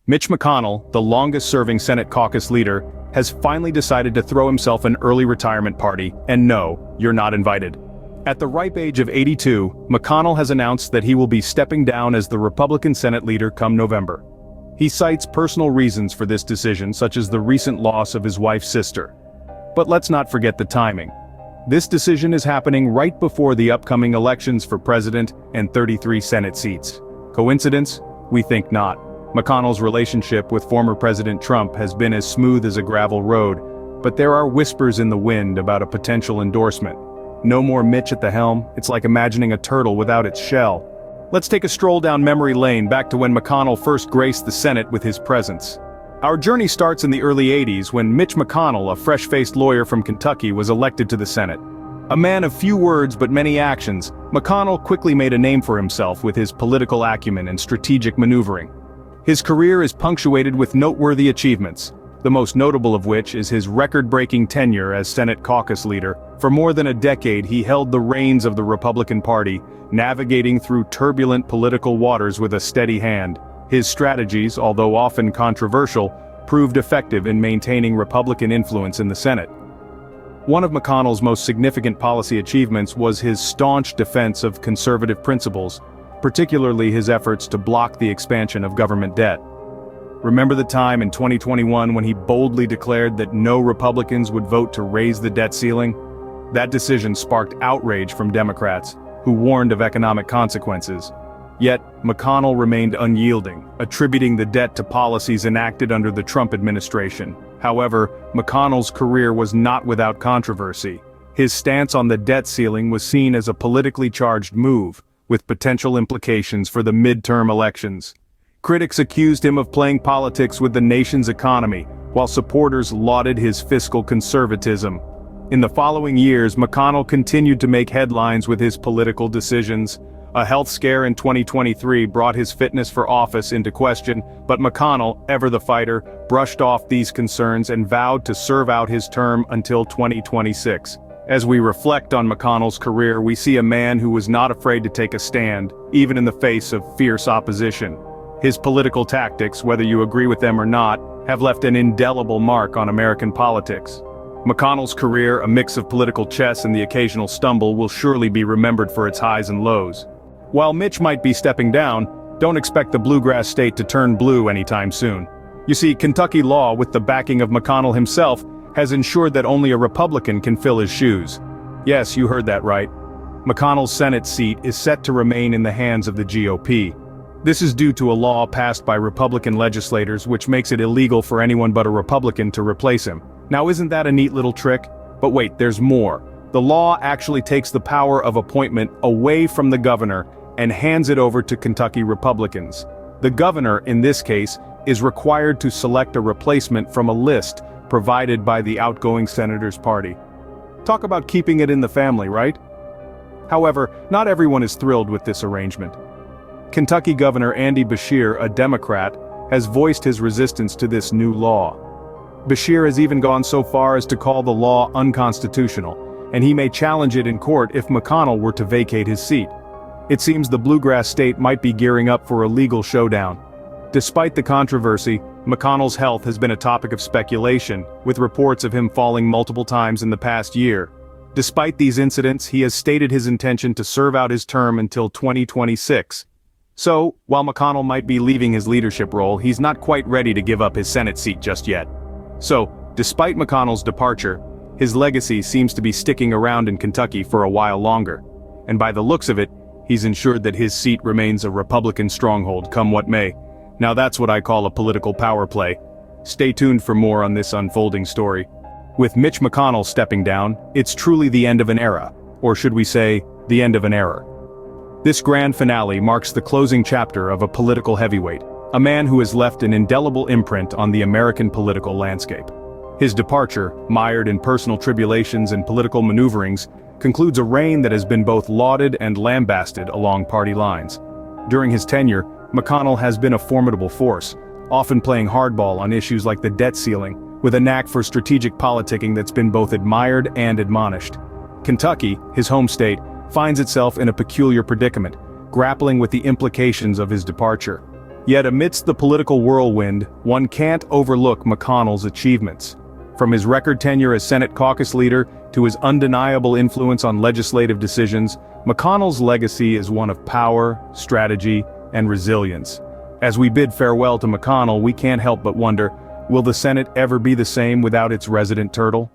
Mitch McConnell, the longest-serving Senate caucus leader, has finally decided to throw himself an early retirement party, and no, you're not invited. At the ripe age of 82, McConnell has announced that he will be stepping down as the Republican Senate leader come November. He cites personal reasons for this decision, such as the recent loss of his wife's sister. But let's not forget the timing. This decision is happening right before the upcoming elections for president and 33 Senate seats. Coincidence? We think not. McConnell's relationship with former President Trump has been as smooth as a gravel road, but there are whispers in the wind about a potential endorsement. No more Mitch at the helm, it's like imagining a turtle without its shell. Let's take a stroll down memory lane back to when McConnell first graced the Senate with his presence. Our journey starts in the early 80s when Mitch McConnell, a fresh-faced lawyer from Kentucky, was elected to the Senate. A man of few words but many actions, McConnell quickly made a name for himself with his political acumen and strategic maneuvering. His career is punctuated with noteworthy achievements, the most notable of which is his record-breaking tenure as Senate caucus leader. For more than a decade he held the reins of the Republican Party, navigating through turbulent political waters with a steady hand. His strategies, although often controversial, proved effective in maintaining Republican influence in the Senate. One of McConnell's most significant policy achievements was his staunch defense of conservative principles, particularly his efforts to block the expansion of government debt. Remember the time in 2021 when he boldly declared that no Republicans would vote to raise the debt ceiling? That decision sparked outrage from Democrats, who warned of economic consequences. Yet, McConnell remained unyielding, attributing the debt to policies enacted under the Trump administration. However, McConnell's career was not without controversy. His stance on the debt ceiling was seen as a politically charged move, with potential implications for the midterm elections. Critics accused him of playing politics with the nation's economy, while supporters lauded his fiscal conservatism. In the following years, McConnell continued to make headlines with his political decisions. A health scare in 2023 brought his fitness for office into question, but McConnell, ever the fighter, brushed off these concerns and vowed to serve out his term until 2026. As we reflect on McConnell's career, we see a man who was not afraid to take a stand, even in the face of fierce opposition. His political tactics, whether you agree with them or not, have left an indelible mark on American politics. McConnell's career, a mix of political chess and the occasional stumble, will surely be remembered for its highs and lows. While Mitch might be stepping down, don't expect the bluegrass state to turn blue anytime soon. You see, Kentucky law, with the backing of McConnell himself, has ensured that only a Republican can fill his shoes. Yes, you heard that right. McConnell's Senate seat is set to remain in the hands of the GOP. This is due to a law passed by Republican legislators which makes it illegal for anyone but a Republican to replace him. Now isn't that a neat little trick? But wait, there's more. The law actually takes the power of appointment away from the governor and hands it over to Kentucky Republicans. The governor, in this case, is required to select a replacement from a list provided by the outgoing senator's party. Talk about keeping it in the family, right? However, not everyone is thrilled with this arrangement. Kentucky Governor Andy Beshear, a Democrat, has voiced his resistance to this new law. Beshear has even gone so far as to call the law unconstitutional, and he may challenge it in court if McConnell were to vacate his seat. It seems the bluegrass state might be gearing up for a legal showdown. Despite the controversy, McConnell's health has been a topic of speculation, with reports of him falling multiple times in the past year. Despite these incidents, he has stated his intention to serve out his term until 2026. So, while McConnell might be leaving his leadership role, he's not quite ready to give up his Senate seat just yet. So, despite McConnell's departure, his legacy seems to be sticking around in Kentucky for a while longer. And by the looks of it, he's ensured that his seat remains a Republican stronghold come what may. Now that's what I call a political power play. Stay tuned for more on this unfolding story. With Mitch McConnell stepping down, it's truly the end of an era, or should we say, the end of an era. This grand finale marks the closing chapter of a political heavyweight, a man who has left an indelible imprint on the American political landscape. His departure, mired in personal tribulations and political maneuverings, concludes a reign that has been both lauded and lambasted along party lines. During his tenure, McConnell has been a formidable force, often playing hardball on issues like the debt ceiling, with a knack for strategic politicking that's been both admired and admonished. Kentucky, his home state, finds itself in a peculiar predicament, grappling with the implications of his departure. Yet amidst the political whirlwind, one can't overlook McConnell's achievements. From his record tenure as Senate caucus leader to his undeniable influence on legislative decisions, McConnell's legacy is one of power, strategy, and resilience. As we bid farewell to McConnell, we can't help but wonder, will the Senate ever be the same without its resident turtle?